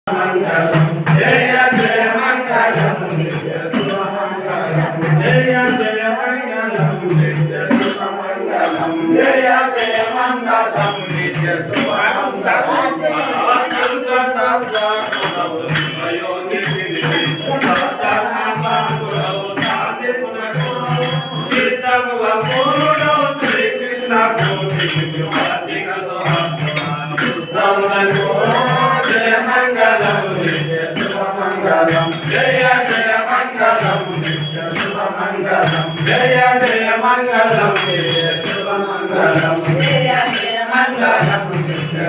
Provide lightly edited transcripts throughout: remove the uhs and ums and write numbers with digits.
జయ జయ మంగళం శుభ మంగళం జయ జయ మంగళం శుభ మంగళం జయ జయ మంగళం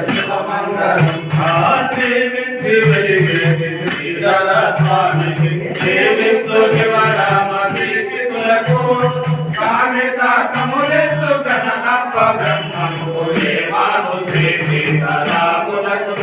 శుభ మంగళం ఆది వింటి వెలిగే శ్రీధరత్వానికి దేవితో జీవరామీకులకు కామిత కములెత్తు గణనప్ప బ్రహ్మకు ఏ మాను సీతారాములకు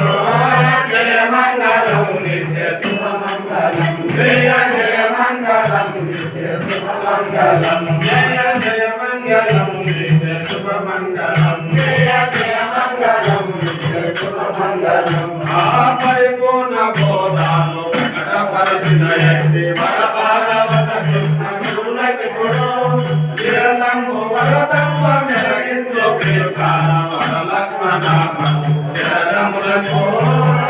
జయ మంగళం నిత్య శుభ మంగళం జయ జయ మంగళం నిత్య శుభ మంగళం జయ జయ మంగళం నిత్య శుభ మంగళం జయ జయ మంగళం నిత్య శుభ మంగళం ఆ పరిపూర్ణ బోధాను ప్రకటపరచిన ఎట్టి వరభాగవత కృష్ణ గురునకి గురు నిరతంబు వరతంబ మెరగించు ప్రియకార వరలక్ష్మణ జయములకు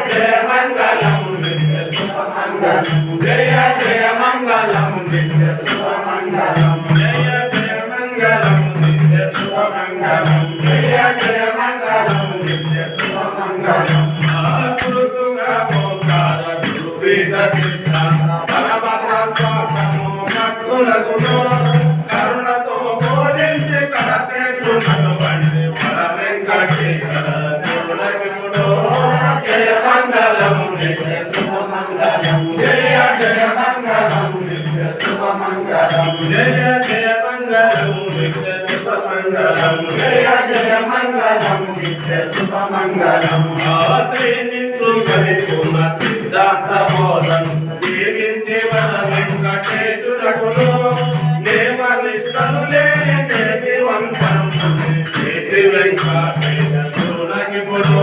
జయ మంగళం నిత్య శుభ మంగళం జయ జయ మంగళం నిత్య శుభ మంగళం జయ జయ మంగళం నిత్య శుభ మంగళం జయ జయ మంగళం నిత్య శుభ మంగళం ఆకృతుగా పోకార గురుపీఠ సిద్ధాంత పరమభక్తము భక్తులకు కరుణతో బోధించి కడతేచున్నటువంటి వర వెంకటేశ్వర జయ మంగళం నిత్య శుభ మంగళం జయ జయ మంగళం నిత్య శుభ మంగళం జయ జయ మంగళం నిత్య శుభ మంగళం జయ జయ మంగళం నిత్య శుభ మంగళం ఆశ్రీ నిత్రు గరితున్న సిద్ధాంత బోధం జీవించి వర వెంకటేశ్వరకు దేవ నిష్టను లేని దేవి వంశం దేవి వెంకటేశ గురునకి గురు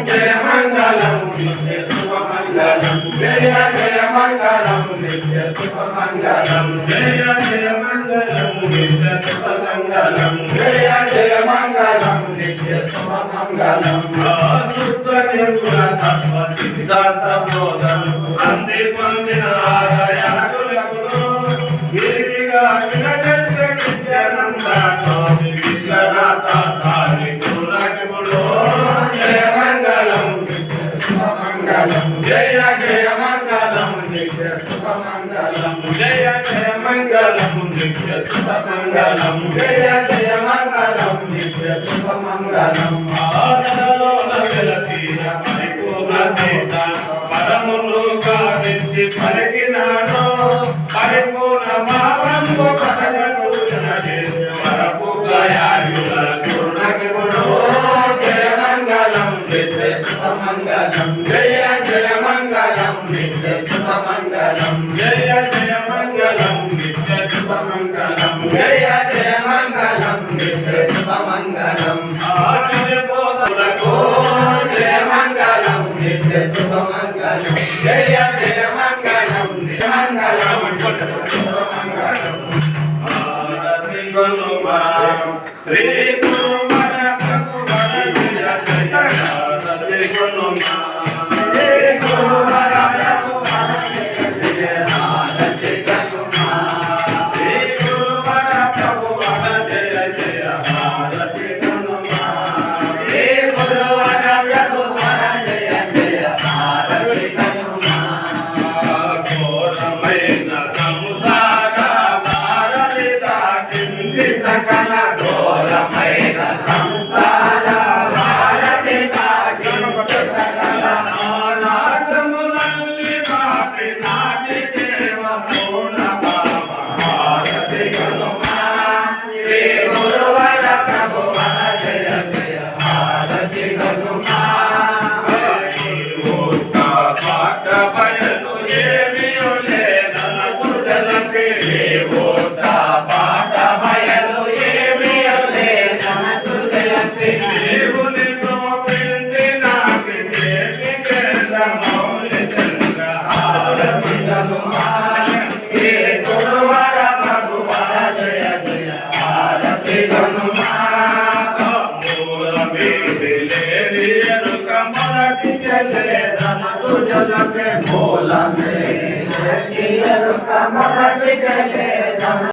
జయ మంగళం నిత్య శుభ మంగళం జయ జయ మంగళం నిత్య శుభ మంగళం జయ జయ మంగళం నిత్య శుభ మంగళం జయ జయ మంగళం నిత్య శుభ మంగళం ఆసుత నిర్గుణ తత్వ సిద్ధాంత బోధం అంది పొందిన ఆలయాలకు గిరిగా వినగట్ట నిత్యానంద స్వామి విశ్వనాథ సాయి గురునకి గురు జయ మంగళం మంగళం జయ జయ మంగళం నిత్య శుభ మంగళం జయ జయ మంగళం నిత్య శుభ మంగళం జయ జయ మంగళం నిత్య శుభ మంగళం ఆదరలోన వెలతీన పరిపూర్ణ తీర్థ పరమును గావించి పలికినాడు పరిపూర్ణ మావంబు పదగను చేసి వరపు గయాయుల గురునకి గురు జయ మంగళం నిత్య శుభ మంగళం జయ జయ మంగళం నిత్య శుభ మంగళం జయ జయ మంగళం నిత్య శుభ మంగళం జయ జయ మంగళం నిత్య శుభ మంగళం ఆచర్య బోధకులకు జయ మంగళం నిత్య శుభ మంగళం జయ జయ మంగళం నిత్య మంగళం శుభ మంగళం ఆరతి గనుమా శ్రీ గురు మన ప్రభు మన జయ జయ ఆరతి గనుమా శ్రీ గురు మన ప్రభు మన జయ జయ ఆరతి గనుమా శ్రీ గురు మన ప్రభు మన జయ జయ ఆరతి గనుమా శ్రీ గురు మన ప్రభు మన జయ జయ ఆరతి గనుమా ఘోరమైన సంసార భారతి దాటింది సకల ఘోరమైన సంసార భారతి దాటింది సకల నానాగములల్లి మాపి నాటి దేవ పూర్ణ భారతి గనుమా శ్రీ గురువర ప్రభు మన జయ జయ భారతి గనుమా పాట బయలు ఏమియో లేనకు జలకి పాట బయలు ఏమియో లేనకు జలకి దేవుని గోపించి నాకు దేవి కేంద్ర మౌలి మొదటికెళ్ళే